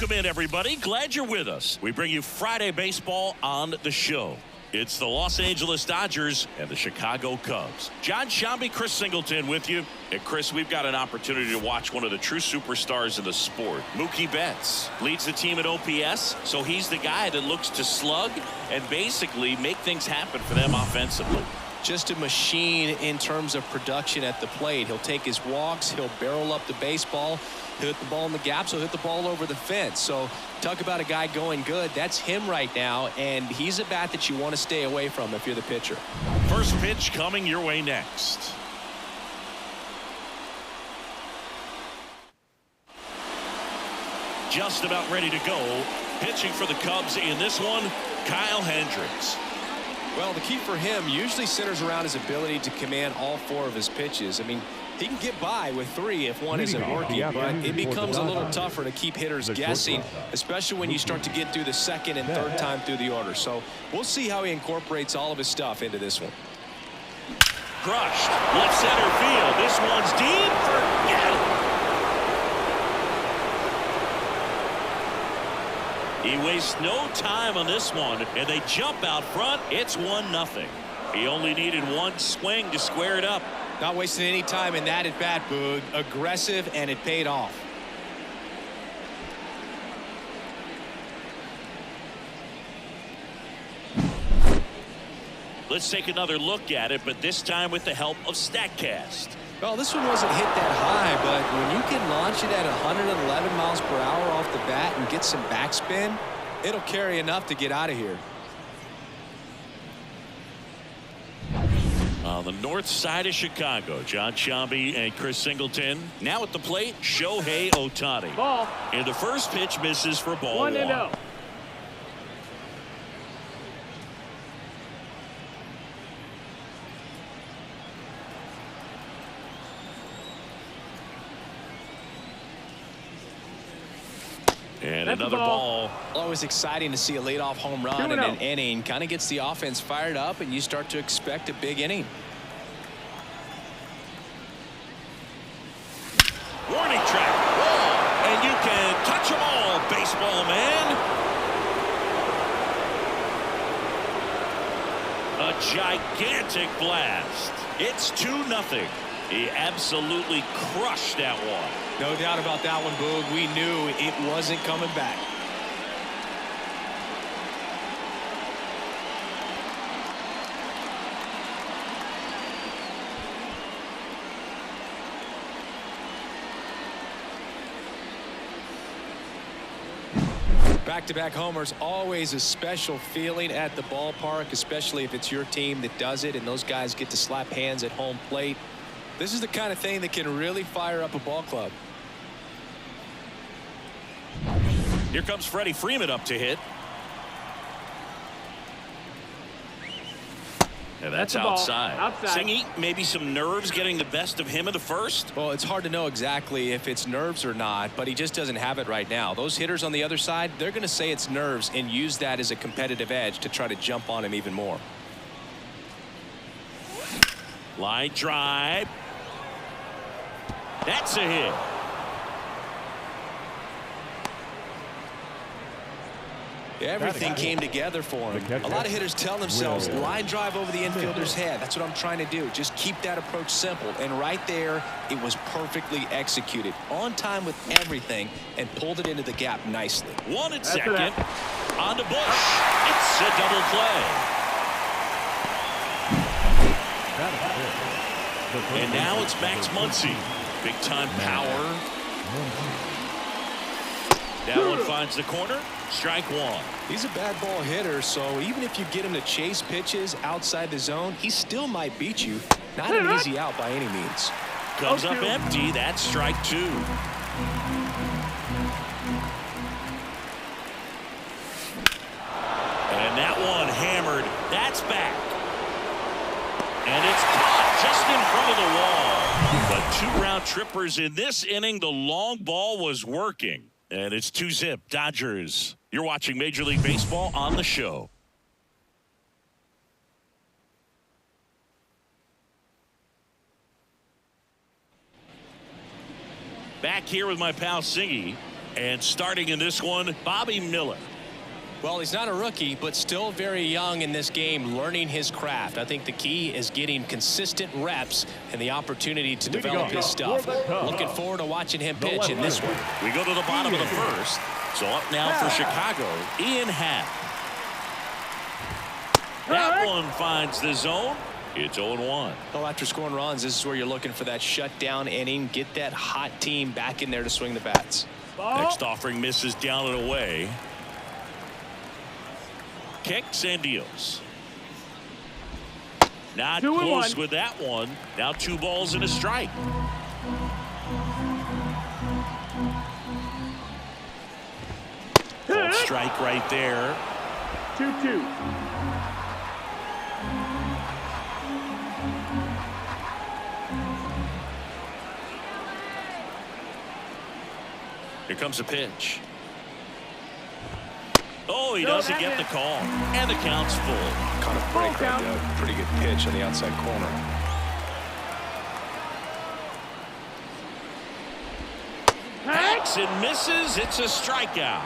Welcome in, everybody. Glad you're with us. We bring you Friday baseball on the show. It's the Los Angeles Dodgers and the Chicago Cubs. John Shambi, Chris Singleton with you. And Chris, we've got an opportunity to watch one of the true superstars in the sport. Mookie Betts leads the team at OPS, so he's the guy that looks to slug and basically make things happen for them offensively. Just a machine in terms of production at the plate. He'll take his walks, he'll barrel up the baseball, he'll hit the ball in the gaps, he'll hit the ball over the fence. So talk about a guy going good. That's him right now, and he's a bat that you want to stay away from if you're the pitcher. First pitch coming your way next. Just about ready to go. Pitching for the Cubs in this one, Kyle Hendricks. Well, the key for him usually centers around his ability to command all four of his pitches. I mean, he can get by with three if one isn't working, but it becomes a little tougher to keep hitters guessing, especially when you start to get through the second and third time through the order. So we'll see how he incorporates all of his stuff into this one. Crushed. Left center field. This one's deep. Forget it. He wastes no time on this one, and they jump out front. It's 1-0. He only needed one swing to square it up. Not wasting any time in that at bat, Boog. Aggressive, and it paid off. Let's take another look at it, but this time with the help of StatCast. Well, this one wasn't hit that high, but when you can launch it at 111 miles per hour off the bat and get some backspin, it'll carry enough to get out of here. On the north side of Chicago, John Shambi and Chris Singleton. Now at the plate, Shohei Ohtani. Ball. And the first pitch misses for ball one. 1-0. And another ball. Always exciting to see a leadoff home run in an inning. Kind of gets the offense fired up, and you start to expect a big inning. Warning track. Whoa. And you can touch them all, baseball man. A gigantic blast. It's 2-0. He absolutely crushed that one. No doubt about that one, Boog. We knew it wasn't coming back. Back-to-back homers, always a special feeling at the ballpark, especially if it's your team that does it and those guys get to slap hands at home plate. This is the kind of thing that can really fire up a ball club. Here comes Freddie Freeman up to hit. And that's outside. Singy, maybe some nerves getting the best of him in the first. Well, it's hard to know exactly if it's nerves or not, but he just doesn't have it right now. Those hitters on the other side, they're going to say it's nerves and use that as a competitive edge to try to jump on him even more. Line drive. That's a hit. Everything came together for him. A lot of hitters tell themselves, line drive over the infielder's head. That's what I'm trying to do. Just keep that approach simple. And right there, it was perfectly executed. On time with everything and pulled it into the gap nicely. One at second. On to Bush. It's a double play. And now it's Max Muncy. Big time power. That one finds the corner. Strike one. He's a bad ball hitter, so even if you get him to chase pitches outside the zone, he still might beat you. Not an easy out by any means. Comes up empty. That's strike two. And that one hammered. That's back. And it's caught just in front of the wall. But 2 round trippers in this inning. The long ball was working. And it's 2-zip Dodgers. You're watching Major League Baseball on the show. Back here with my pal Singy. And starting in this one, Bobby Miller. Well, he's not a rookie, but still very young in this game, learning his craft. I think the key is getting consistent reps and the opportunity to develop his stuff. Looking forward to watching him pitch in this one. We go to the bottom of the first. So up now for Chicago, Ian Happ. That one finds the zone. It's 0-1. Well, after scoring runs, this is where you're looking for that shutdown inning. Get that hot team back in there to swing the bats. Next offering misses down and away. Kicks and deals. Not close with that one. Now 2 balls and a strike. Called strike right there. 2-2. Here comes a pitch. Oh, he doesn't get the call. And the count's full. Kind of break right there. Pretty good pitch on the outside corner. Hacks and misses. It's a strikeout.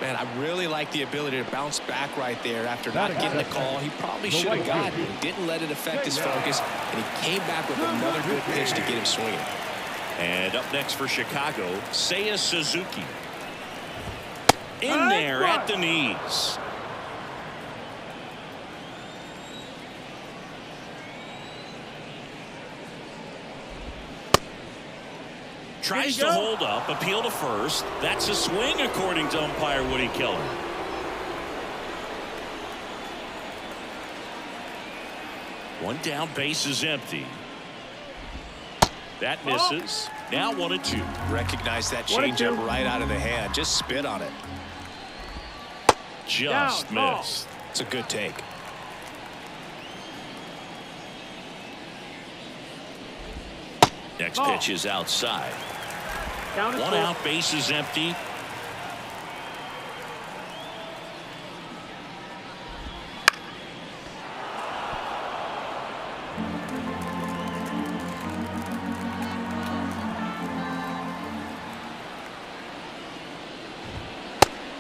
Man, I really like the ability to bounce back right there after not getting the call. He probably should have gotten it. Didn't let it affect his focus, and he came back with another good pitch to get him swinging. And up next for Chicago, Seiya Suzuki. In there at the knees. Tries to hold up, appeal to first. That's a swing according to umpire Woody Keller. One down, base is empty. That misses. Now 1-2. Recognize that changeup right out of the hand. Just spit on it. Just missed. It's a good take. Next pitch is outside. One out, base is empty.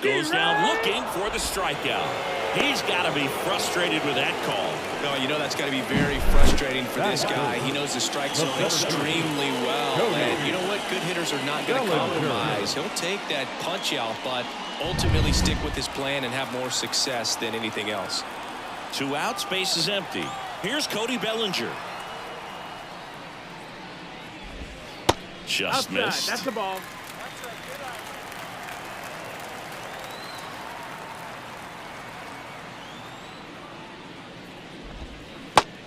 Goes down looking for the strikeout. He's got to be frustrated with that call. No, you know that's got to be very frustrating for this guy. He knows the strike zone extremely well. And you know what? Good hitters are not going to compromise. He'll take that punch out, but ultimately stick with his plan and have more success than anything else. 2 outs, base is empty. Here's Cody Bellinger. Just missed. That's the ball.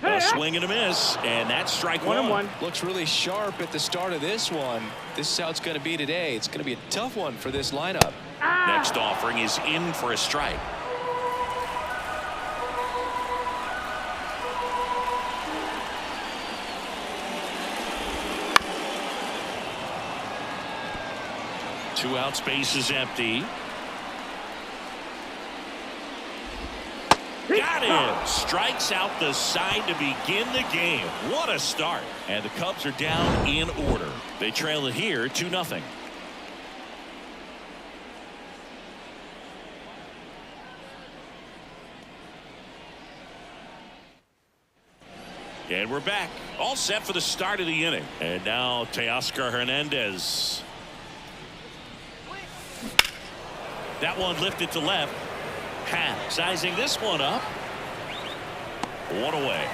A swing and a miss, and that's strike 1. Looks really sharp at the start of this one. This is how it's going to be today. It's going to be a tough one for this lineup. Next offering is in for a strike. Two outs, base is empty. Got him. Strikes out the side to begin the game. What a start. And the Cubs are down in order. They trail it here 2-0. And we're back. All set for the start of the inning. And now Teoscar Hernandez. That one lifted to left. Happ sizing this one up. 1 away.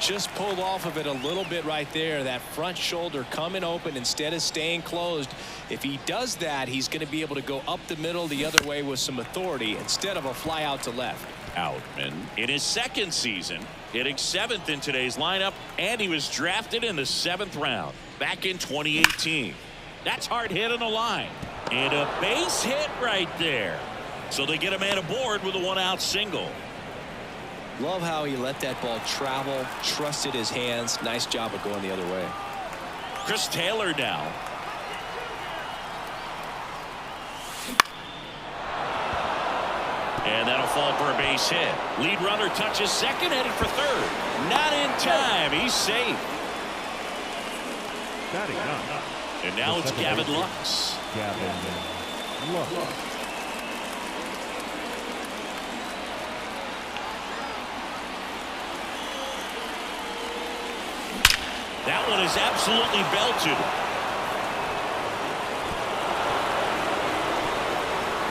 Just pulled off of it a little bit right there. That front shoulder coming open instead of staying closed. If he does that, he's going to be able to go up the middle the other way with some authority instead of a fly out to left. Outman in his second season, hitting 7th in today's lineup, and he was drafted in the 7th round back in 2018. That's hard hit on the line. And a base hit right there. So they get a man aboard with a 1-out single. Love how he let that ball travel, trusted his hands. Nice job of going the other way. Chris Taylor now. And that'll fall for a base hit. Lead runner touches second, headed for third. Not in time. He's safe. Batting up. And now it's Gavin Lux. That one is absolutely belted.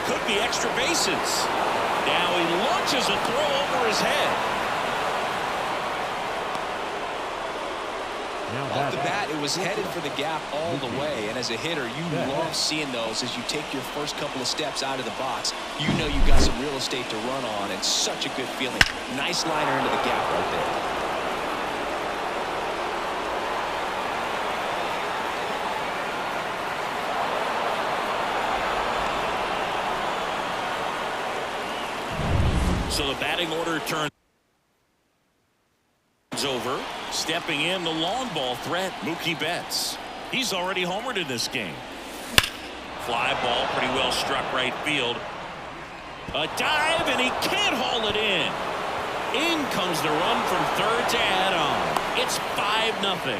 Could be extra bases. Now he launches a throw over his head. Off the bat, it was headed for the gap all the way. And as a hitter, you love seeing those as you take your first couple of steps out of the box. You know you've got some real estate to run on. It's such a good feeling. Nice liner into the gap right there. So the batting order turns over. Stepping in, the long ball threat, Mookie Betts. He's already homered in this game. Fly ball, pretty well struck right field. A dive, and he can't haul it in. In comes the run from third to add on. It's 5-0.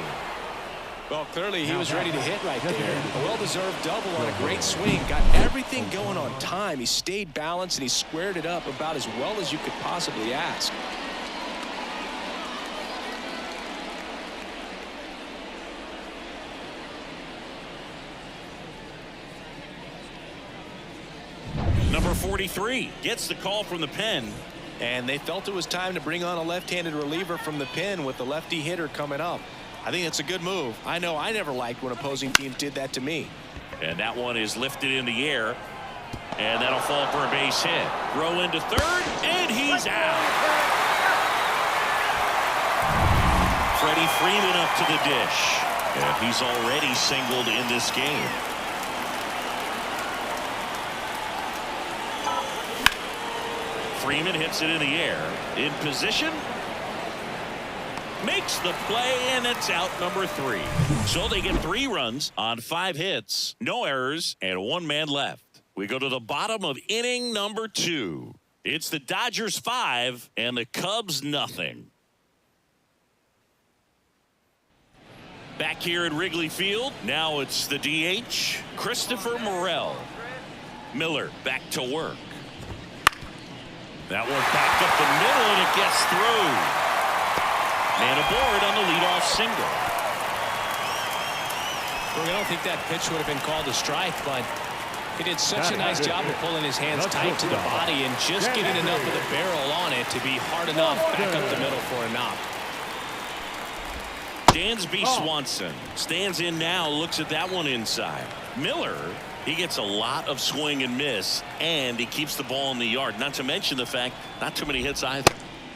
Well, clearly he was ready to hit right there. A well-deserved double on a great swing. Got everything going on time. He stayed balanced, and he squared it up about as well as you could possibly ask. Number 43 gets the call from the pen. And they felt it was time to bring on a left-handed reliever from the pen with the lefty hitter coming up. I think that's a good move. I know I never liked when opposing teams did that to me. And that one is lifted in the air. And that'll fall for a base hit. Throw into third, and he's out. Freddie Freeman up to the dish. And he's already singled in this game. Freeman hits it in the air. In position. Makes the play, and it's out number 3. So they get 3 runs on 5 hits, no errors, and 1 man left. We go to the bottom of inning number 2. It's the Dodgers 5 and the Cubs nothing. Back here at Wrigley Field, now it's the DH, Christopher Morel. Miller back to work. That one back up the middle, and it gets through. And aboard on the leadoff single. Well, I don't think that pitch would have been called a strike, but he did such a nice job of pulling his hands tight to the body and just getting enough of the barrel on it to be hard enough back up the middle for a knock. Dansby Swanson stands in now, looks at that one inside. Miller, he gets a lot of swing and miss, and he keeps the ball in the yard. Not to mention the fact, not too many hits either.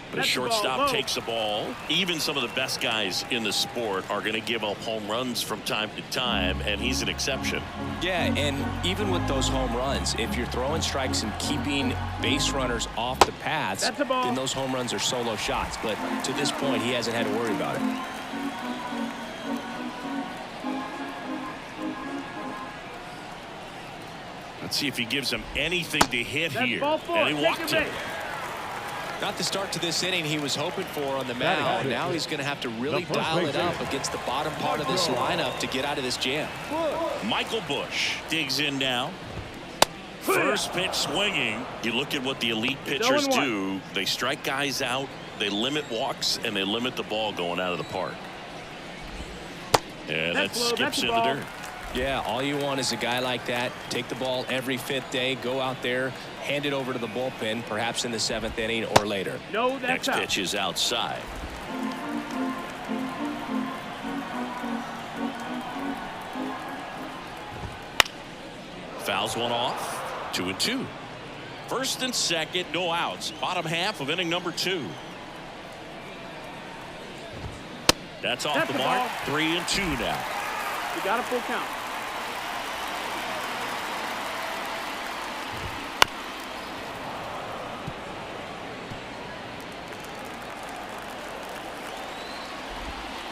But a shortstop takes the ball. Even some of the best guys in the sport are going to give up home runs from time to time, and he's an exception. Yeah, and even with those home runs, if you're throwing strikes and keeping base runners off the paths, then those home runs are solo shots. But to this point, he hasn't had to worry about it. Let's see if he gives him anything to hit here. And he walked him. Not the start to this inning he was hoping for on the mound. Now he's going to have to really dial it up against the bottom part of this lineup to get out of this jam. Michael Busch digs in now. First pitch swinging. You look at what the elite pitchers do. They strike guys out, they limit walks, and they limit the ball going out of the park. And that skips in the dirt. Yeah, all you want is a guy like that. Take the ball every 5th day, go out there, hand it over to the bullpen, perhaps in the 7th inning or later. Next pitch is outside. Fouls one off. 2-2. First and second, no outs. Bottom half of inning number 2. That's off the mark. 3-2 now. You got a full count.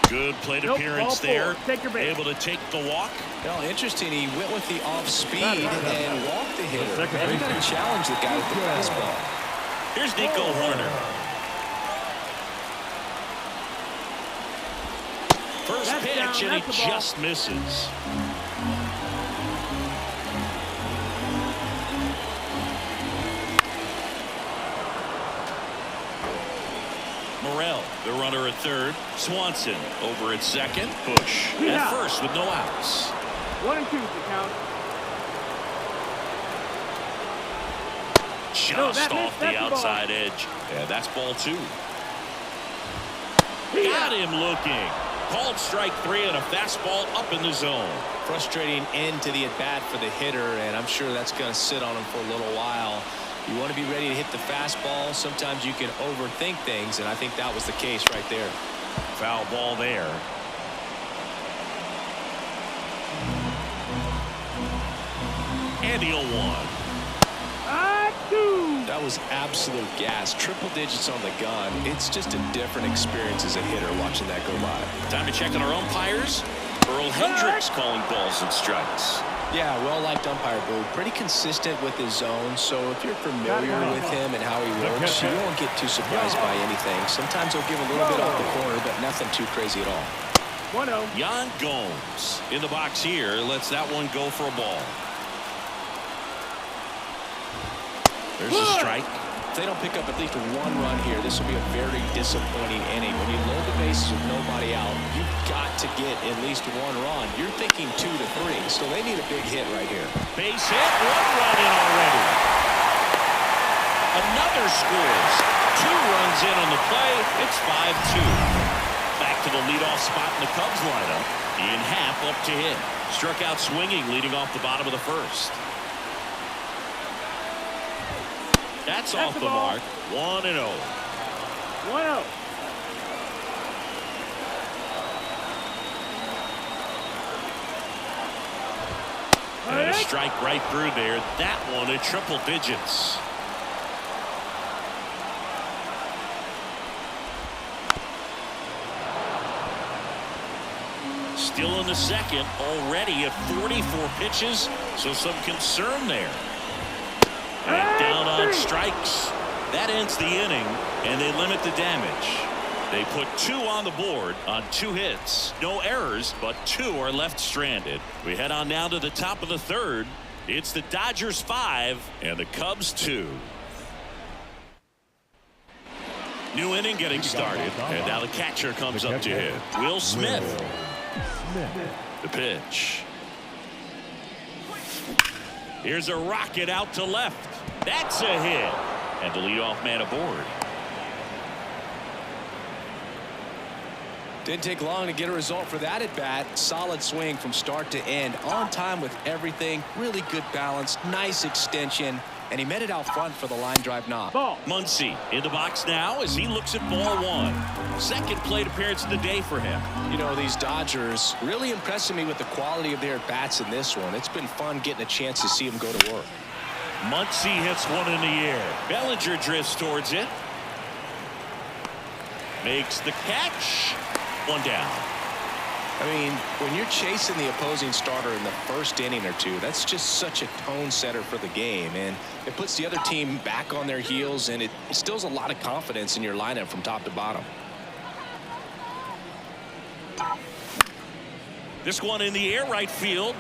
Good plate appearance there. Able to take the walk. Well, interesting. He went with the off speed and walked the hitter. He got to challenge the guy with the fastball. Here's Nico Horner. First pitch, and he just misses. Morrell, the runner at third. Swanson over at second. Bush at first with no outs. 1 and 2 is the count. Just off the outside edge. Yeah, that's ball 2. Got him looking. Called strike 3 and a fastball up in the zone. Frustrating end to the at-bat for the hitter, and I'm sure that's going to sit on him for a little while. You want to be ready to hit the fastball. Sometimes you can overthink things, and I think that was the case right there. Foul ball there. And the 0-1. That was absolute gas. Triple digits on the gun. It's just a different experience as a hitter watching that go by. Time to check on our umpires. Earl Hendricks calling balls and strikes. Yeah, well-liked umpire, Boo. Pretty consistent with his zone, so if you're familiar with him and how he works, you won't get too surprised by anything. Sometimes he'll give a little bit off the corner, but nothing too crazy at all. 1-0. Yan Gomes in the box here. Lets that one go for a ball. There's a strike. If they don't pick up at least 1 run here, this will be a very disappointing inning. When you load the bases with nobody out, you've got to get at least 1 run. You're thinking 2 to 3, so they need a big hit right here. Base hit, 1 run in already. Another scores. 2 runs in on the play. It's 5-2. Back to the leadoff spot in the Cubs lineup. Ian Happ up to hit. Struck out swinging, leading off the bottom of the first. That's off the mark. 1-0. 1-0. And a strike right through there. That one at triple digits. Still in the second, already at 44 pitches, so some concern there. And down on strikes. That ends the inning, and they limit the damage. They put 2 on the board on 2 hits. No errors, but 2 are left stranded. We head on now to the top of the third. It's the Dodgers 5 and the Cubs 2. New inning getting started, and now the catcher comes up to hit. Will Smith. The pitch. Here's a rocket out to left. That's a hit. And the leadoff man aboard. Didn't take long to get a result for that at bat. Solid swing from start to end. On time with everything. Really good balance. Nice extension. And he met it out front for the line drive knock. Muncy in the box now as he looks at ball 1. Second plate appearance of the day for him. You know, these Dodgers really impressing me with the quality of their at-bats in this one. It's been fun getting a chance to see them go to work. Muncy hits one in the air. Bellinger drifts towards it. Makes the catch. 1 down. I mean, when you're chasing the opposing starter in the first inning or 2, that's just such a tone setter for the game, and it puts the other team back on their heels, and it instills a lot of confidence in your lineup from top to bottom. This one in the air, right field.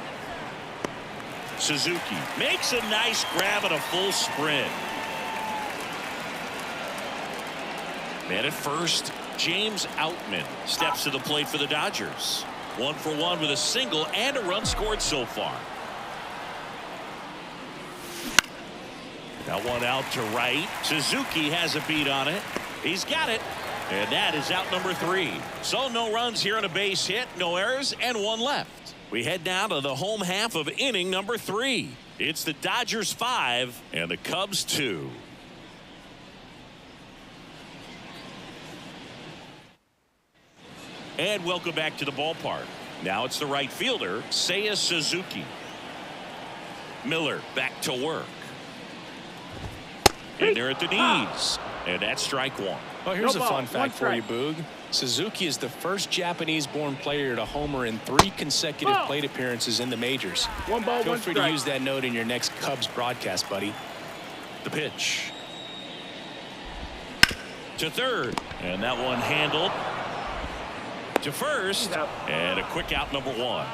Suzuki makes a nice grab and a full sprint. Man at first, James Outman steps to the plate for the Dodgers. 1 for 1 with a single and a run scored so far. That one out to right. Suzuki has a beat on it. He's got it. And that is out number 3. So no runs here on a base hit, no errors, and 1 left. We head now to the home half of inning number 3. It's the Dodgers 5 and the Cubs 2. And welcome back to the ballpark. Now it's the right fielder, Seiya Suzuki. Miller back to work. And they're at the knees. And that's strike 1. Well, here's a fun fact for you, Boog. Suzuki is the first Japanese-born player to homer in 3 consecutive plate appearances in the majors. Feel free to use that note in your next Cubs broadcast, buddy. The pitch. To third. And that one handled. To first. And a quick out number 1.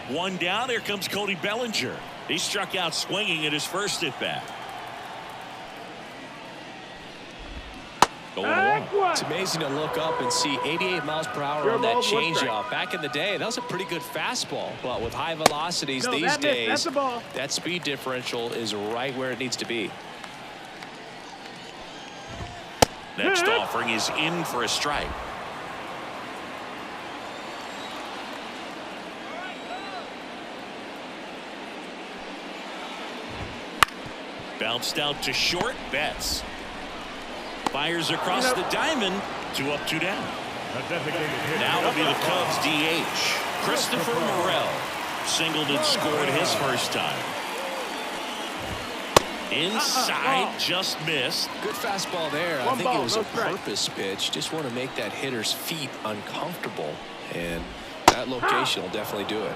1 down. Here comes Cody Bellinger. He struck out swinging at his first at bat. 0-1. It's amazing to look up and see 88 miles per hour on that changeup. Back in the day, that was a pretty good fastball. But with high velocities these days, that speed differential is right where it needs to be. Next offering is in for a strike. Bounced out to short. Betts fires across the diamond. 2 up, 2 down. Now it'll be the Cubs DH. Christopher Morel singled and scored his first time. Inside, just missed. Good fastball there. I think it was a purpose pitch. Just want to make that hitter's feet uncomfortable. And that location will definitely do it.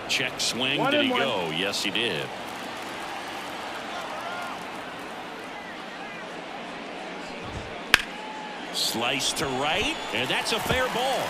Check swing. Did he go? Yes, he did. Slice to right, and that's a fair ball.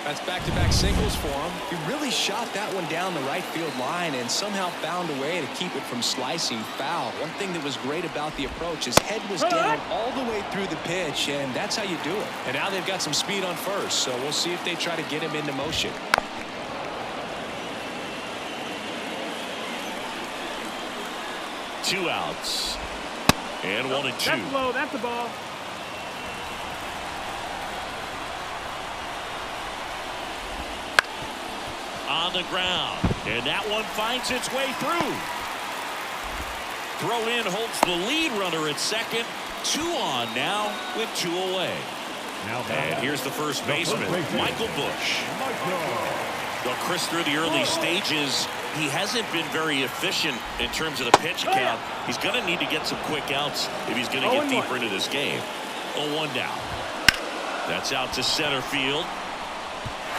That's back-to-back singles for him. He really shot that one down the right field line and somehow found a way to keep it from slicing foul. One thing that was great about the approach, his head was down all the way through the pitch, and that's how you do it. And now they've got some speed on first, so we'll see if they try to get him into motion. Two outs. And 1-2. That's low. That's the ball. On the ground, and that one finds its way through. Throw in holds the lead runner at second. 2 on now with 2 away. And here's the first baseman, Michael Busch. Well, Chris, through the early stages, he hasn't been very efficient in terms of the pitch count. He's going to need to get some quick outs if he's going to get deeper into this game. 0-1 down. That's out to center field.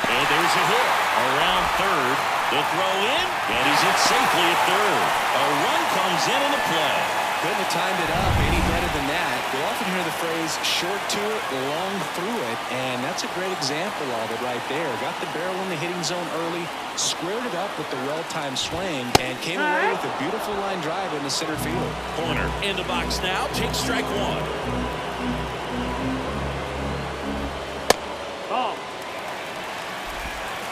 And there's a hit around third. The throw in, and he's in safely at third. A run comes in on the play. Couldn't have timed it up any better than that. You'll often hear the phrase short to it, long through it, and that's a great example of it right there. Got the barrel in the hitting zone early, squared it up with the well-timed swing, and came away with a beautiful line drive into center field. Corner in the box now. Takes strike 1. Ball.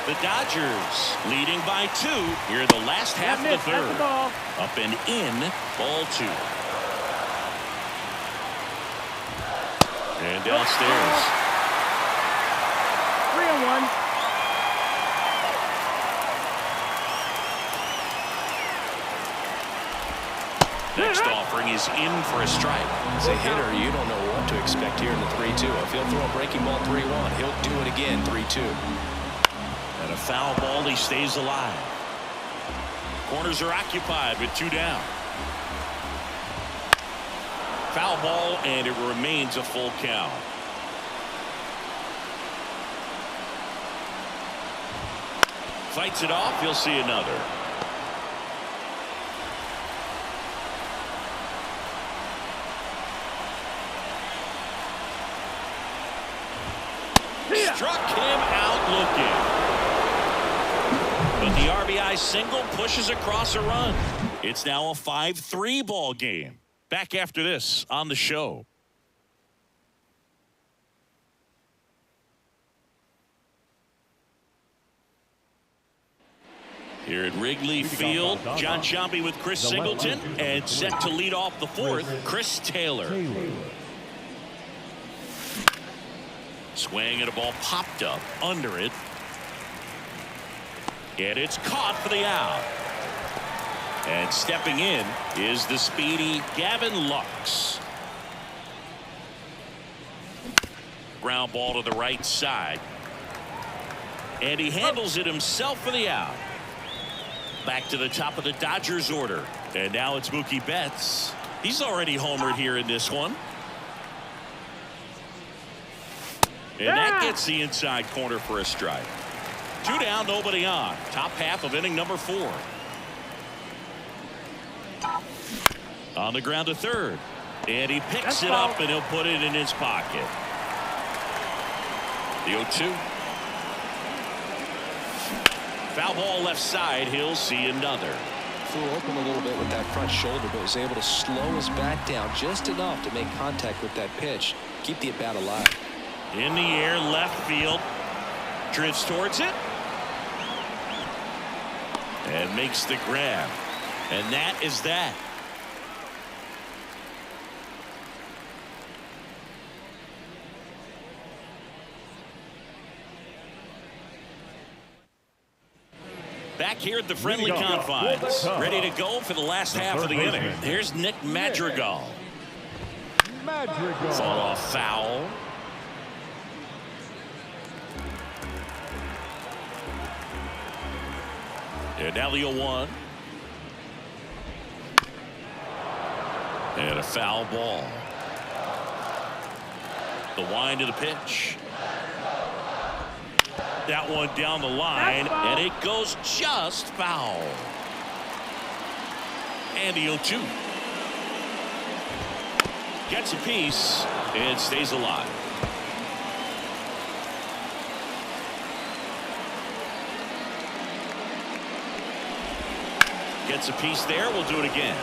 The Dodgers leading by 2 here in the last half of the third. Up and in, ball 2. And downstairs. 3-1. Next offering is in for a strike. As a hitter, you don't know what to expect here in the 3-2. If he'll throw a breaking ball 3-1, he'll do it again 3-2. And a foul ball, he stays alive. Corners are occupied with 2 down. Foul ball, and it remains a full count. Fights it off. He'll see another. Struck him out looking. But the RBI single pushes across a run. It's now a 5-3 ball game. Back after this on the show. Here at Wrigley Field, John Sciambi with Chris Singleton, and set to lead off the 4th, Chris Taylor. Swing and a ball popped up under it. And it's caught for the out. And stepping in is the speedy Gavin Lux. Ground ball to the right side. And he handles it himself for the out. Back to the top of the Dodgers order. And now it's Mookie Betts. He's already homered here in this one. And that gets the inside corner for a strike. 2 down, nobody on. Top half of inning number 4. On the ground to third. And he picks it up and he'll put it in his pocket. The 0-2. Foul ball left side. He'll see another. flew open a little bit with that front shoulder, but was able to slow his bat down just enough to make contact with that pitch, keep the at-bat alive. In the air, left field. Drifts towards it. And makes the grab. And that is that. Back here at the friendly confines, ready to go for the last half of the inning. Here's Nick Madrigal. Fought off foul. And now the 0-1. And a foul ball. The wind of the pitch. That one down the line, and it goes just foul. And the 0-2. Gets a piece and stays alive. Gets a piece there. We'll do it again.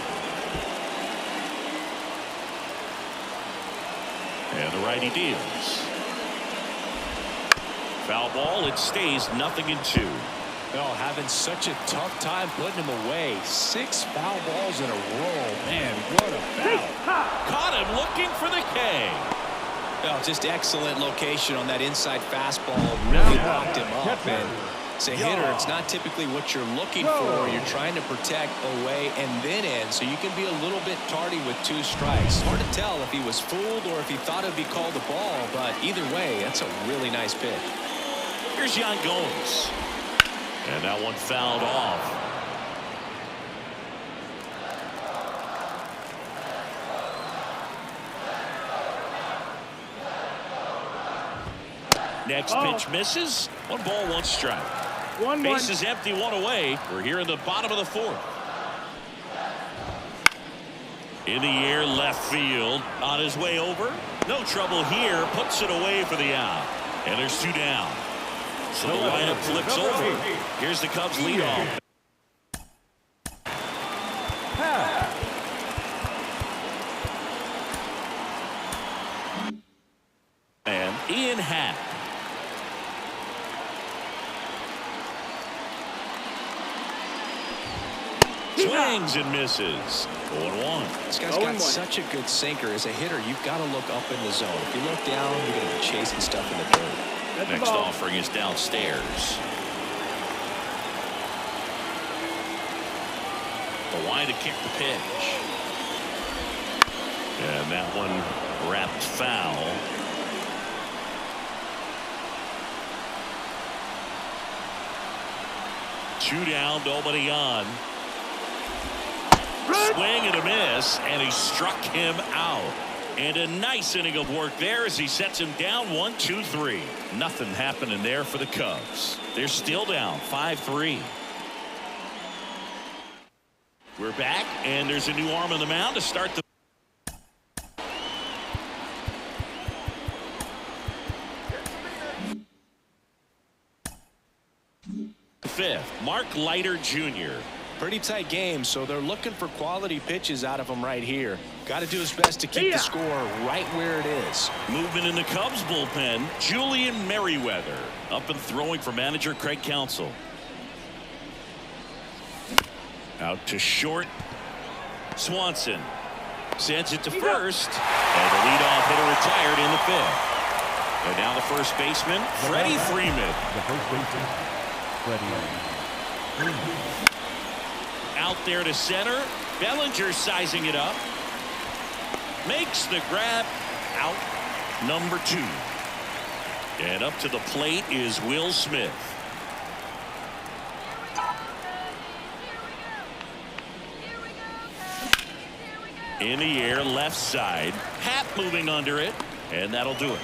And the righty deals. Foul ball. It stays 0-2. Oh, having such a tough time putting him away. 6 foul balls in a row. Man, what a foul. Caught him looking for the K. Oh, just excellent location on that inside fastball. Really locked him up. And as a hitter, it's not typically what you're looking for. You're trying to protect away and then in, so you can be a little bit tardy with 2 strikes. Hard to tell if he was fooled or if he thought it would be called a ball, but either way, that's a really nice pitch. Here's Yan Gomes. And that one fouled off. Next pitch misses. 1 ball, 1 strike. Base is empty, 1 away. We're here in the bottom of the 4th. In the air, left field. On his way over. No trouble here. Puts it away for the out. And there's 2 down. So the lineup flips over. Here's the Cubs leadoff. And Ian Happ. Swings and misses. 0-1. This guy's got such a good sinker. As a hitter, you've got to look up in the zone. If you look down, you're going to be chasing stuff in the dirt. Next offering is downstairs. The line to kick the pitch. And that one wrapped foul. Two down, nobody on. Swing and a miss, and he struck him out. And a nice inning of work there as he sets him down 1-2-3. Nothing happening there for the Cubs. They're still down 5-3. We're back, and there's a new arm on the mound to start the 5th. Mark Leiter Jr. Pretty tight game, so they're looking for quality pitches out of him right here. Got to do his best to keep the score right where it is. Movement in the Cubs bullpen. Julian Merriweather up and throwing for manager Craig Counsell. Out to short. Swanson sends it to first, and the leadoff hitter retired in the 5th. And now the first baseman, Freddie Freeman. The first baseman, Freddie Freeman. Out there to center. Bellinger sizing it up. Makes the grab. Out number 2. And up to the plate is Will Smith. In the air, left side. Happ moving under it, and that'll do it.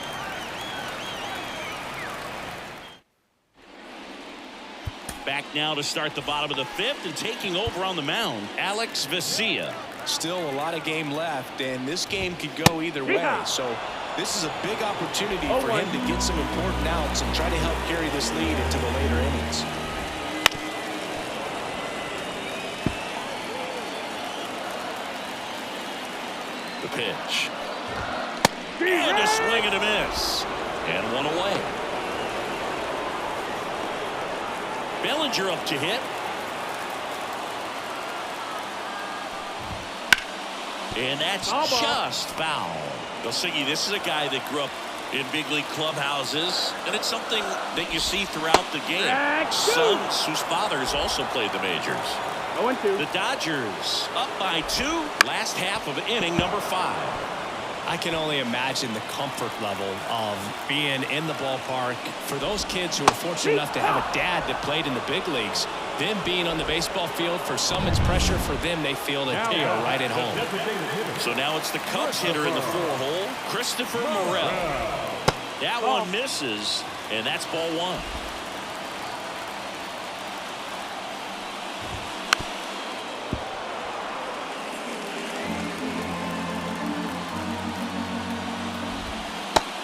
Back now to start the bottom of the 5th, and taking over on the mound, Alex Vesia. Still a lot of game left, and this game could go either way. So this is a big opportunity for him to get some important outs and try to help carry this lead into the later innings. pitch. And a swing and a miss. And one away. Bellinger up to hit. And that's just foul. Silsigi, this is a guy that grew up in big league clubhouses, and it's something that you see throughout the game. Sons whose fathers also played the majors. 0-2. The Dodgers up by 2. Last half of inning number 5. I can only imagine the comfort level of being in the ballpark for those kids who are fortunate enough to have a dad that played in the big leagues. Them being on the baseball field, for some it's pressure, for them they feel that they are right at home. So now it's the Cubs hitter in the 4-hole, Christopher Morel. That one misses, and that's ball 1.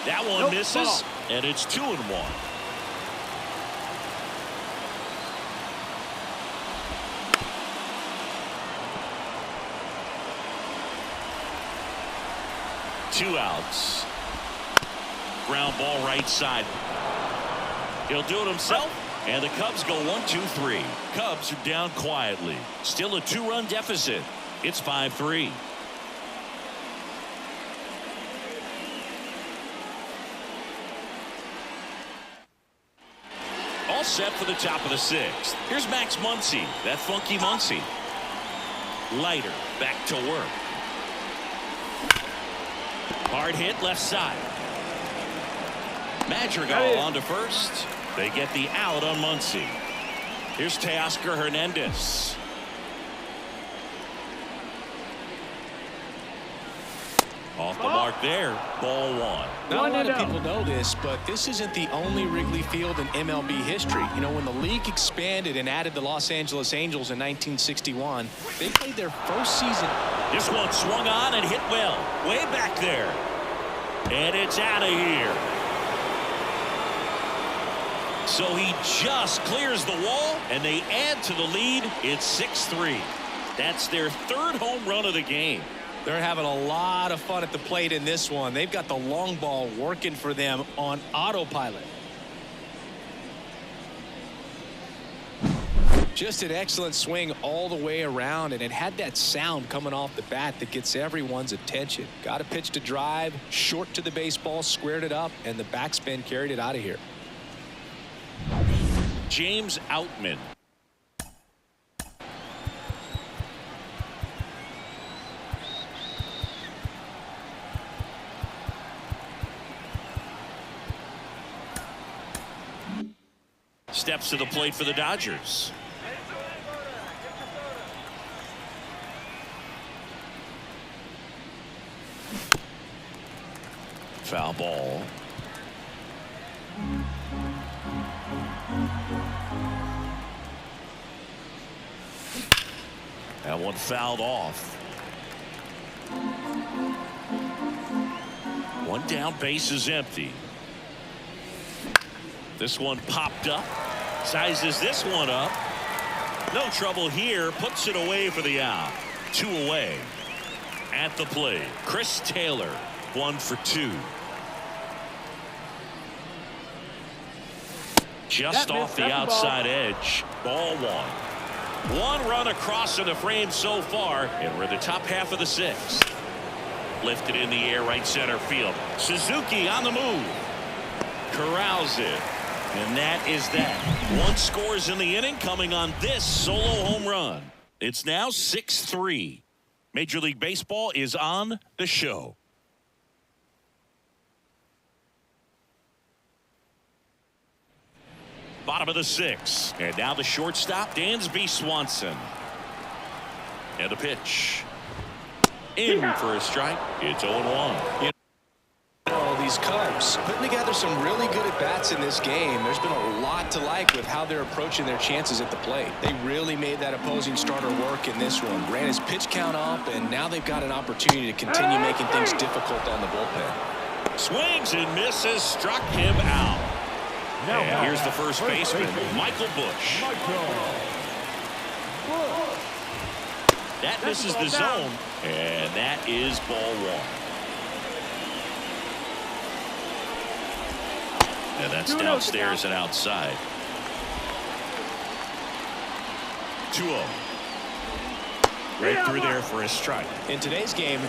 That one misses, and it's 2-1. Two outs. Ground ball right side. He'll do it himself, and the Cubs go 1-2-3. Cubs are down quietly. Still a 2-run deficit. It's 5-3. All set for the top of the 6th. Here's Max Muncy, that funky Muncy. Leiter back to work. Hard hit left side. Madrigal on to first. They get the out on Muncy. Here's Teoscar Hernandez. Off the mark there. Ball 1. Not a lot of people know this, but this isn't the only Wrigley Field in MLB history. You know, when the league expanded and added the Los Angeles Angels in 1961, they played their first season. This one swung on and hit well. Way back there. And it's out of here. So he just clears the wall, and they add to the lead. It's 6-3. That's their 3rd home run of the game. They're having a lot of fun at the plate in this one. They've got the long ball working for them on autopilot. Just an excellent swing all the way around, and it had that sound coming off the bat that gets everyone's attention. Got a pitch to drive, short to the baseball, squared it up, and the backspin carried it out of here. James Outman. Steps to the plate for the Dodgers. Foul ball. That one fouled off. One down, base is empty. This one popped up. Sizes this one up. No trouble here. Puts it away for the out. 2 away. At the plate, Chris Taylor, 1 for 2. Just off the outside edge. Ball 1. 1 run across in the frame so far, and we're in the top half of the 6th. Lifted in the air, right center field. Suzuki on the move. Corrals it. And that is that. 1 scores in the inning, coming on this solo home run. It's now 6-3. Major League Baseball is on the show. Bottom of the 6th. And now the shortstop, Dansby Swanson. And a pitch. In for a strike. It's 0-1. These Cubs putting together some really good at-bats in this game. There's been a lot to like with how they're approaching their chances at the plate. They really made that opposing starter work in this one. Ran his pitch count up, and now they've got an opportunity to continue making things difficult on the bullpen. Swings and misses, struck him out. And here's the first baseman, Michael Busch. That misses the zone, and that is ball one. And that's downstairs and outside. 2-0. Right through there for a strike. In today's game,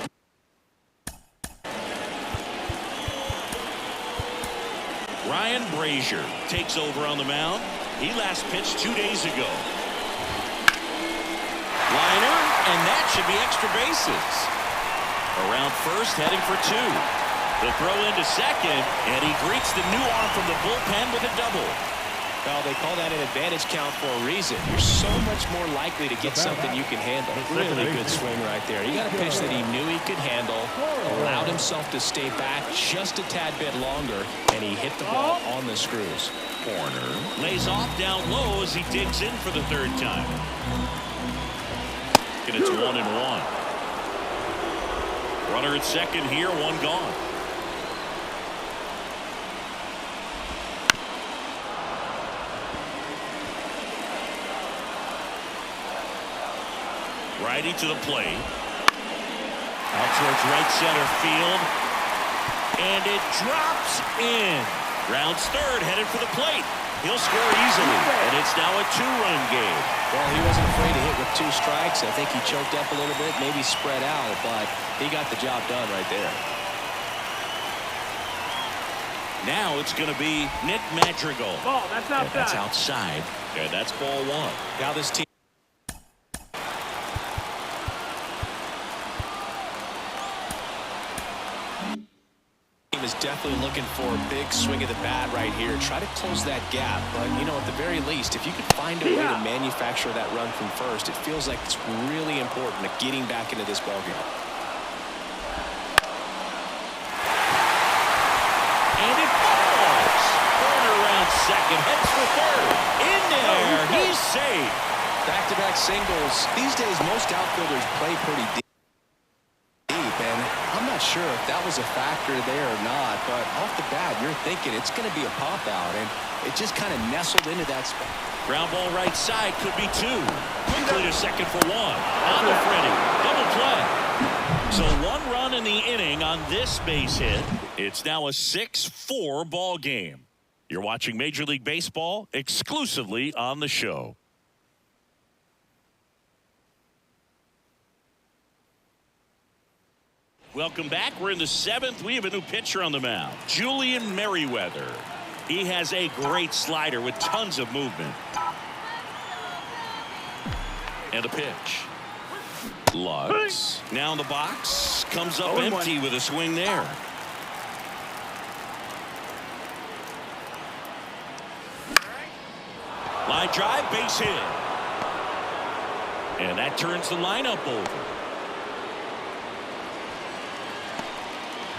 Ryan Brazier takes over on the mound. He last pitched 2 days ago. Liner, and that should be extra bases. Around first, heading for two. The throw into second, and he greets the new arm from the bullpen with a double. well, they call that an advantage count for a reason. You're so much more likely to get something you can handle. Really good swing right there. He got a pitch that he knew he could handle, allowed himself to stay back just a tad bit longer, and he hit the ball on the screws. Corner lays off down low as he digs in for the third time. And it's 1-1. Runner at second here, one gone. Righty to the plate. Out towards right center field. And it drops in. Rounds third, headed for the plate. He'll score easily, and it's now a two-run game. Well, he wasn't afraid to hit with 2 strikes. I think he choked up a little bit, maybe spread out, but he got the job done right there. Now it's going to be Nick Madrigal. Ball, that's outside. And that's outside, and that's ball one. Now this team is definitely looking for a big swing of the bat right here. Try to close that gap, but you know, at the very least, if you could find a way to manufacture that run from first, it feels like it's really important to getting back into this ballgame. And it falls. Corner around second, heads for third. In there, he's safe. Back-to-back singles. These days, most outfielders play pretty deep. And I'm not sure if that was a factor there or not, but off the bat, you're thinking it's going to be a pop-out, and it just kind of nestled into that spot. Ground ball right side, could be two. Quickly to second for one. On the Freddie, double play. So 1 run in the inning on this base hit. It's now a 6-4 ball game. You're watching Major League Baseball exclusively on the show. Welcome back. We're in the 7th. We have a new pitcher on the mound, Julian Merriweather. He has a great slider with tons of movement. And a pitch. Lutz now in the box, comes up empty with a swing there. Line drive, base hit. And that turns the lineup over.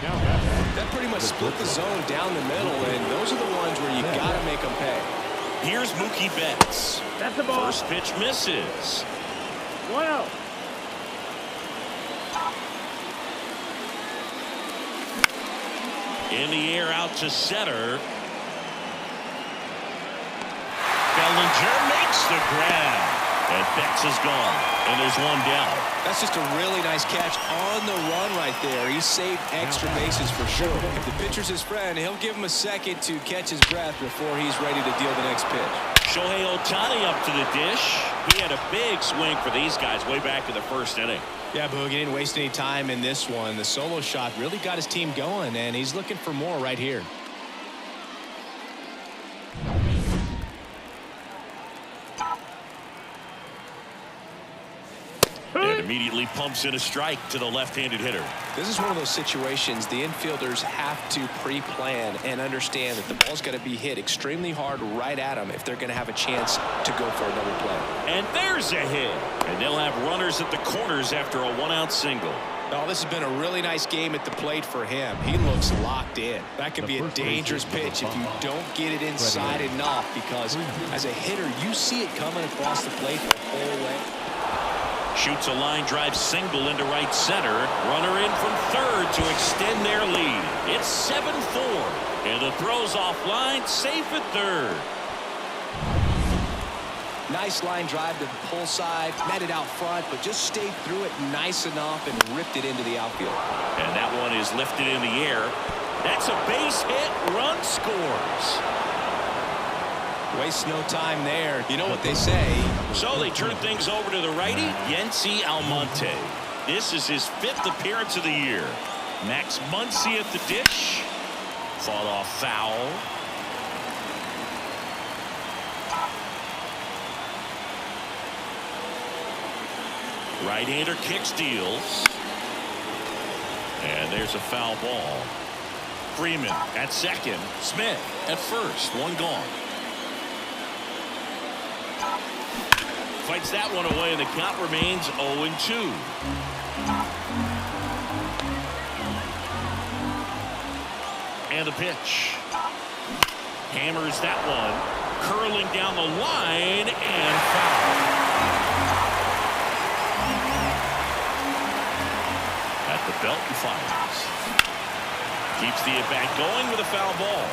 That pretty much split the zone down the middle, and those are the ones where you got to make them pay. Here's Mookie Betts. That's the ball. First pitch misses. 1-0. In the air out to center. Bellinger makes the grab. And Betts is gone. And there's one down. That's just a really nice catch on the run right there. He saved extra bases for sure. If the pitcher's his friend, he'll give him a second to catch his breath before he's ready to deal the next pitch. Shohei Ohtani up to the dish. He had a big swing for these guys way back in the first inning. Yeah, Boog, he didn't waste any time in this one. The solo shot really got his team going, and he's looking for more right here. And immediately pumps in a strike to the left-handed hitter. This is one of those situations the infielders have to pre-plan and understand that the ball's got to be hit extremely hard right at them if they're going to have a chance to go for another play. And there's a hit. And they'll have runners at the corners after a one-out single. Oh, this has been a really nice game at the plate for him. He looks locked in. That could be a dangerous pitch if you don't get it inside enough, because as a hitter, you see it coming across the plate the whole way. Shoots a line drive single into right center. Runner in from third to extend their lead. It's 7-4. And the throw's offline, safe at third. Nice line drive to the pull side, met it out front, but just stayed through it nice enough and ripped it into the outfield. And that one is lifted in the air. That's a base hit. Run scores. Waste no time there. You know what they say. So they turn things over to the righty, Yency Almonte. This is his 5th appearance of the year. Max Muncy at the dish. Fought off foul. Right-hander kick steals. And there's a foul ball. Freeman at second. Smith at first. One gone. Fights that one away, and the count remains 0-2. And the pitch. Hammers that one. Curling down the line and foul. At the belt and fires. Keeps the at-bat going with a foul ball.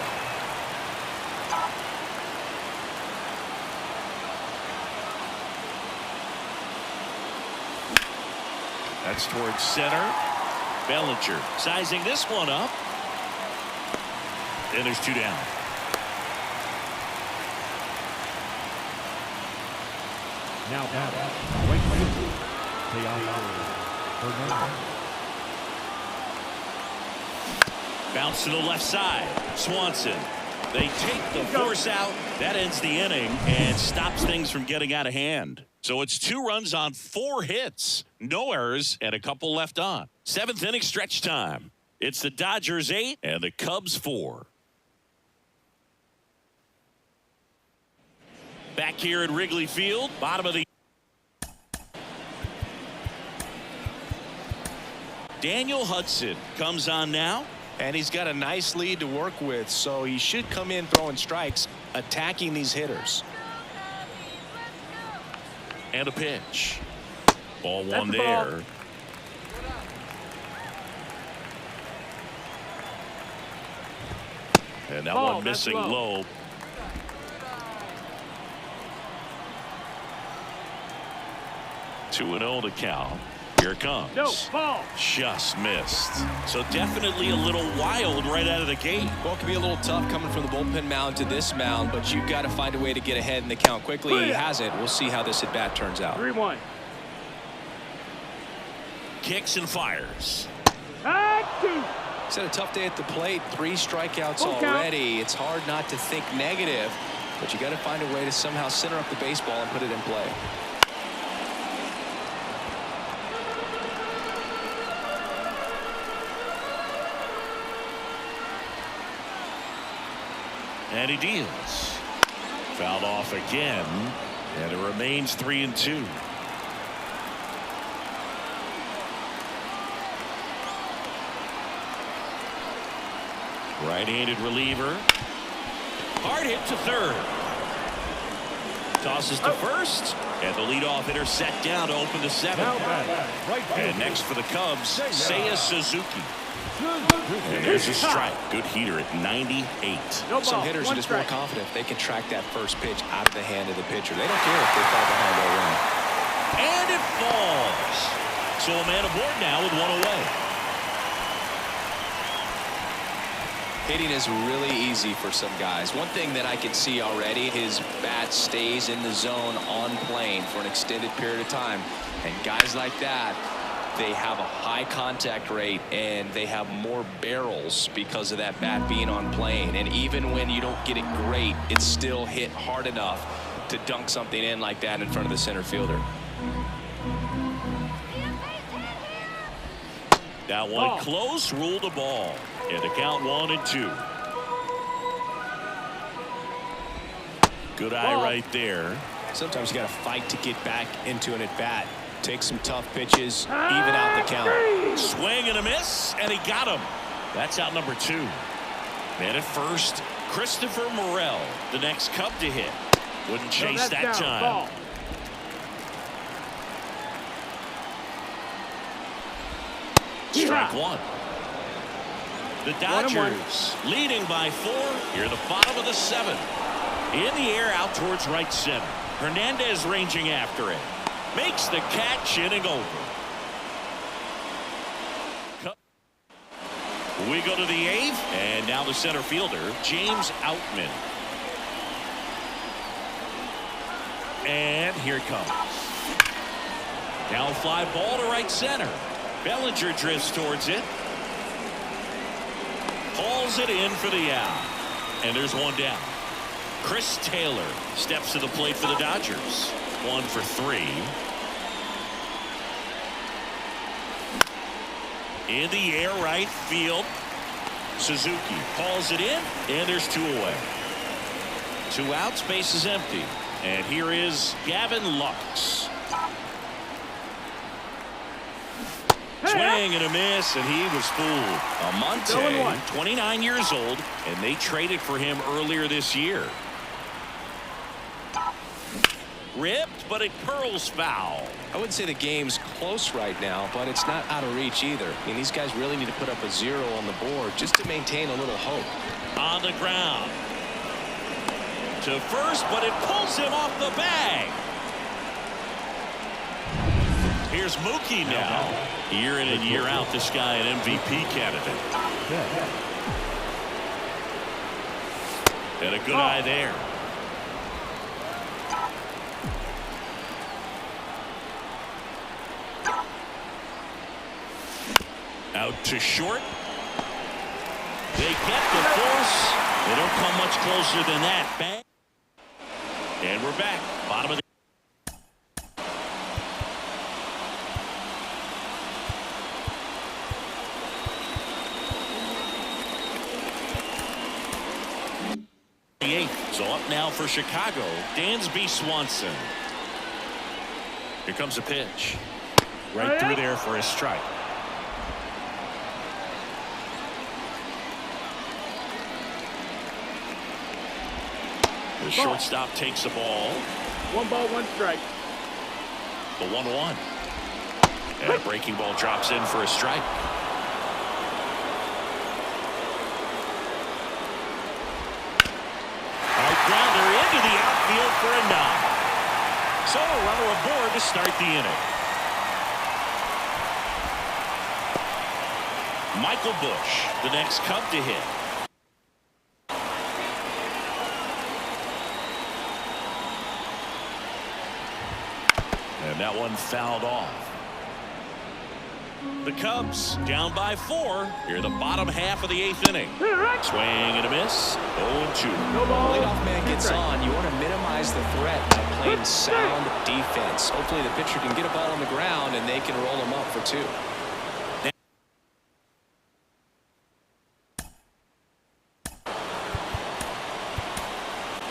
That's towards center. Bellinger sizing this one up. And there's 2 down. Now batting, Bounce to the left side. Swanson. They take the force out. That ends the inning and stops things from getting out of hand. So it's 2 runs on 4 hits. No errors and a couple left on. 7th inning stretch time. It's the Dodgers 8 and the Cubs 4. Back here at Wrigley Field, bottom of the Daniel Hudson comes on now. And he's got a nice lead to work with, so he should come in throwing strikes, attacking these hitters. And a pitch. Ball one there. And that one missing low. Two and 0 to count. Here it comes. No, ball. Just missed. So definitely a little wild right out of the gate. Well, it can be a little tough coming from the bullpen mound to this mound, but you've got to find a way to get ahead in the count quickly. He hasn't. We'll see how this at-bat turns out. 3-1. Kicks and fires. 2. He's had a tough day at the plate. 3 strikeouts Full already. count. It's hard not to think negative, but you got to find a way to somehow center up the baseball and put it in play. And he deals. Fouled off again. And it remains 3-2. Right-handed reliever. Hard hit to third. Tosses to first. And the leadoff hitter set down to open the 7th. And next for the Cubs, Seiya Suzuki. And there's a strike. Good heater at 98. No Some ball. hitters are 1 just strike. more confident if they can track that first pitch out of the hand of the pitcher. They don't care if they fall behind or run. And it falls. So a man aboard now with 1 away. Hitting is really easy for some guys. One thing that I can see already, his bat stays in the zone on plane for an extended period of time. And guys like that, they have a high contact rate and they have more barrels because of that bat being on plane. And even when you don't get it great, it's still hit hard enough to dunk something in like that in front of the center fielder. That one close, ruled a ball. And the count 1-2. Good eye right there. Sometimes you got to fight to get back into an at-bat. Take some tough pitches, even out the count. Swing and a miss, and he got him. That's out number 2. Man at first, Christopher Morel, the next Cub to hit. Wouldn't chase that time. Ball. Strike 1. The Dodgers leading by 4 here at the bottom of the 7th. In the air out towards right center. Hernandez ranging after it. Makes the catch, inning over. We go to the eighth, and now the center fielder, James Outman. And here it comes. Now fly ball to right center. Bellinger drifts towards it. Hauls it in for the out. And there's one down. Chris Taylor steps to the plate for the Dodgers. 1 for 3. In the air right field. Suzuki hauls it in, and there's 2 away. 2 outs, base is empty. And here is Gavin Lux. Swing and a miss, and he was fooled. Almonte, 29 years old, and they traded for him earlier this year. Ripped, but it curls foul. I wouldn't say the game's close right now, but it's not out of reach either. I mean, these guys really need to put up a 0 on the board just to maintain a little hope. On the ground. To first, but it pulls him off the bag. Here's Mookie now. Year in and year out, this guy an MVP candidate. And a good eye there. Out to short. They get the force. They don't come much closer than that. Bang. And we're back. Bottom of the eighth. So up now for Chicago, Dansby Swanson. Here comes a pitch. Right through there for a strike. The shortstop takes the ball. 1 ball, 1 strike. The 1-1. And a breaking ball drops in for a strike. High grounder into the outfield for a knock. So a runner aboard to start the inning. Michael Busch, the next Cub to hit. And that one fouled off. The Cubs down by 4 here in the bottom half of the 8th inning. Swing and a miss. 0-2. Leadoff man gets on. You want to minimize the threat by playing sound defense. Hopefully the pitcher can get a ball on the ground and they can roll him up for 2.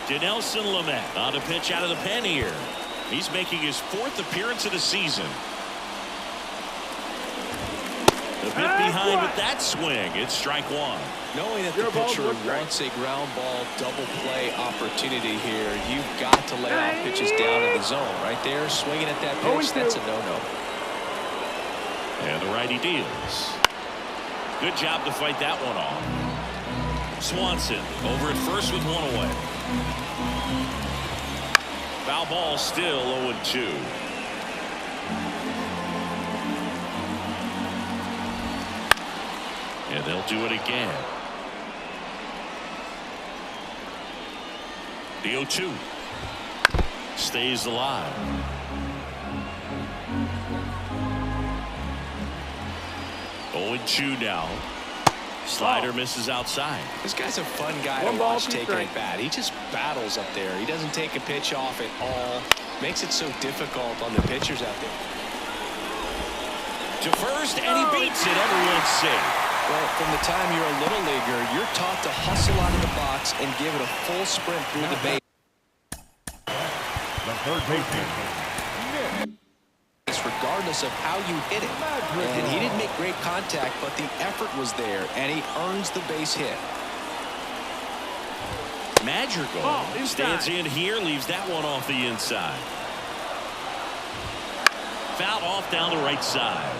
Dinelson Lamet on a pitch out of the pen here. He's making his 4th appearance of the season. A bit behind with that swing. It's strike 1. Knowing that the pitcher wants a ground ball double play opportunity here, you've got to lay off pitches down in the zone. Right there, swinging at that pitch, that's a no-no. And the righty deals. Good job to fight that one off. Swanson over at first with 1 away. Foul ball still 0-2. And they'll do it again. The 0-2 stays alive. Oh, 0-2 now. Slider misses outside. This guy's a fun guy to watch taking at bat. He just battles up there. He doesn't take a pitch off at all. Makes it so difficult on the pitchers out there. To first, and he beats it. Everyone's safe. Well, from the time you're a little leaguer, you're taught to hustle out of the box and give it a full sprint through the base. The third baseman. Regardless of how you hit it. And he didn't make great contact, but the effort was there, and he earns the base hit. Madrigal stands in here, leaves that one off the inside. Foul off down the right side.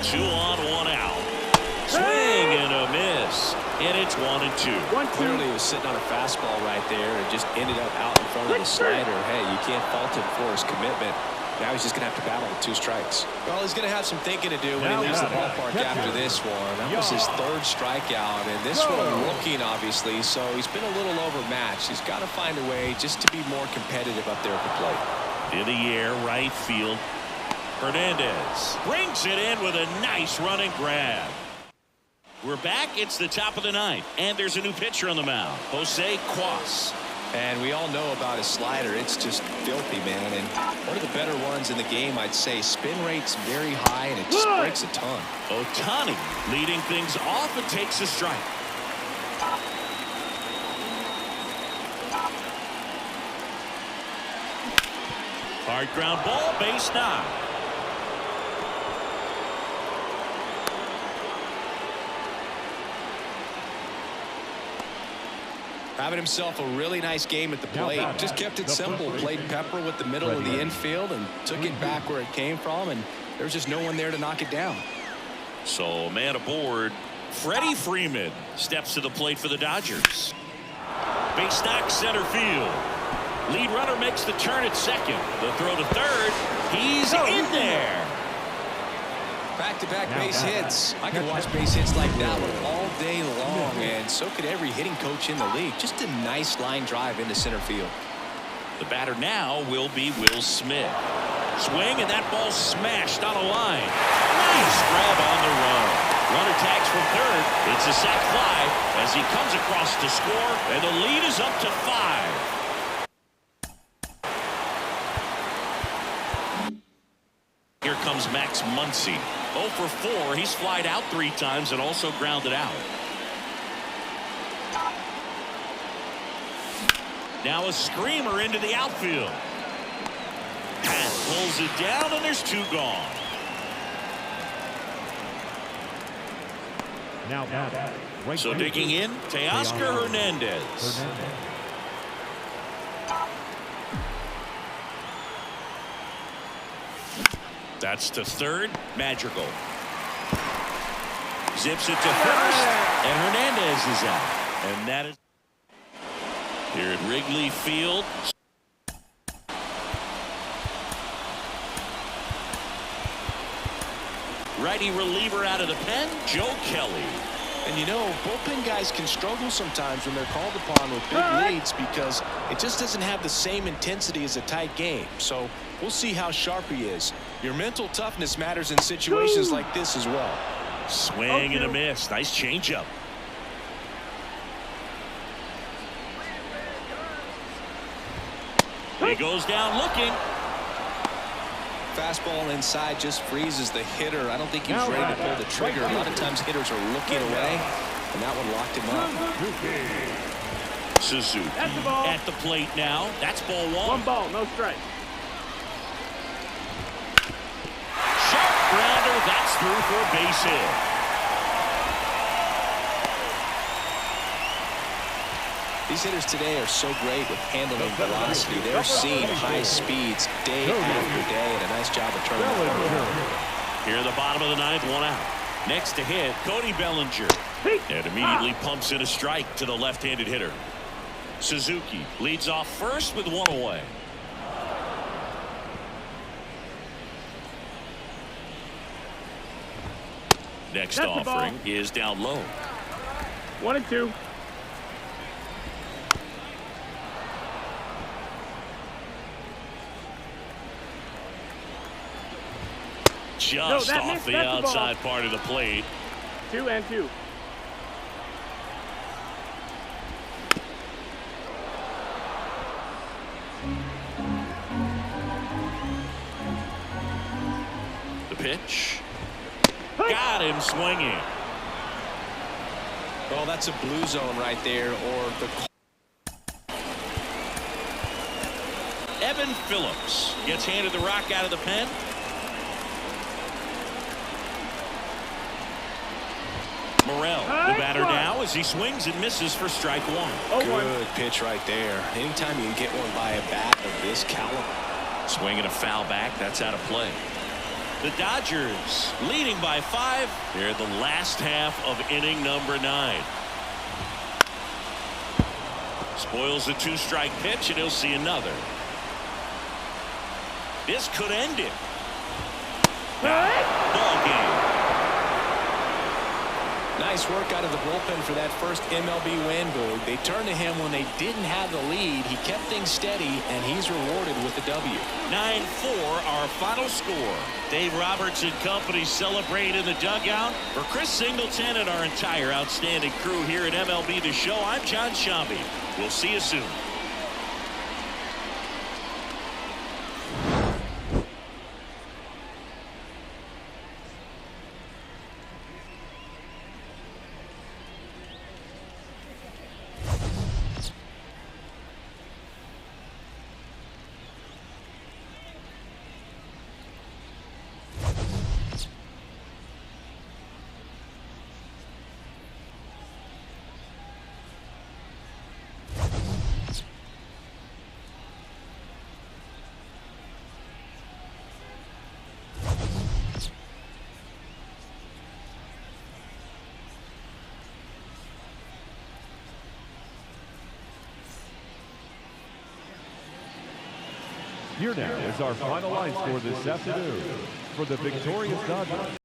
Two on, 1 out. Swing and a miss. And it's 1-2. 1-2. Clearly he was sitting on a fastball right there and just ended up out in front of the slider. Hey, you can't fault him for his commitment. Now he's just going to have to battle with 2 strikes. Well, he's going to have some thinking to do when he leaves the ballpark after this one. That was his 3rd strikeout, and this one looking, obviously, so he's been a little overmatched. He's got to find a way just to be more competitive up there at the plate. In the air, right field. Hernandez brings it in with a nice running grab. We're back. It's the top of the 9th, and there's a new pitcher on the mound, Jose Cuas. And we all know about his slider. It's just filthy, man. And one of the better ones in the game, I'd say. Spin rate's very high, and it just breaks a ton. Ohtani leading things off and takes a strike. Hard ground ball, base 9. Having himself a really nice game at the plate. Just kept it simple. Played pepper with the middle of the infield and took it back where it came from, and there was just no one there to knock it down. So, man aboard. Freddie Freeman steps to the plate for the Dodgers. Base knock, center field. Lead runner makes the turn at second. The throw to third. He's in there. Back-to-back base hits. I could watch base hits like that one all day long, and so could every hitting coach in the league. Just a nice line drive into center field. The batter now will be Will Smith. Swing, and that ball smashed on a line. Nice grab on the run. Runner tags from third. It's a sac fly as he comes across to score, and the lead is up to 5. Here comes Max Muncy. 0 for 4. He's flied out 3 times and also grounded out. Now a screamer into the outfield. Pat pulls it down, and there's 2 gone. Now right So digging in, Teoscar Hernandez. That's to third. Madrigal zips it to first, and Hernandez is out. And that is here at Wrigley Field. Righty reliever out of the pen, Joe Kelly. And you know, bullpen guys can struggle sometimes when they're called upon with big leads because it just doesn't have the same intensity as a tight game. So we'll see how sharp he is. Your mental toughness matters in situations like this as well. Swing and a miss. Nice changeup. He goes down looking. Fastball inside just freezes the hitter. I don't think he was ready to pull the trigger. A lot of times hitters are looking away, and that one locked him up. Suzuki at the plate now. That's ball 1. 1 ball, no strike. Sharp grounder. That's through for a base hit. These hitters today are so great with handling velocity. They're seeing high speeds day after day, and a nice job of turning them around. Here at the bottom of the 9th, 1 out. Next to hit, Cody Bellinger. And immediately pumps in a strike to the left-handed hitter. Suzuki leads off first with 1 away. Next offering is down low. 1-2. Just off the outside part of the plate. 2-2. The pitch. Got him swinging. Well, that's a blue zone right there, or the... Evan Phillips gets handed the rock out of the pen. Morel, the batter now, as he swings and misses for strike 1. Good pitch right there. Anytime you can get one by a bat of this caliber. Swinging a foul back, that's out of play. The Dodgers leading by 5. They're the last half of inning number 9. Spoils the two-strike pitch, and he'll see another. This could end it. Ball game. Nice work out of the bullpen for that first MLB win, Boog. They turned to him when they didn't have the lead. He kept things steady, and he's rewarded with the W. 9-4, our final score. Dave Roberts and company celebrate in the dugout. For Chris Singleton and our entire outstanding crew here at MLB The Show, I'm John Shambi. We'll see you soon. Here now is our final line score this afternoon for the victorious Dodgers.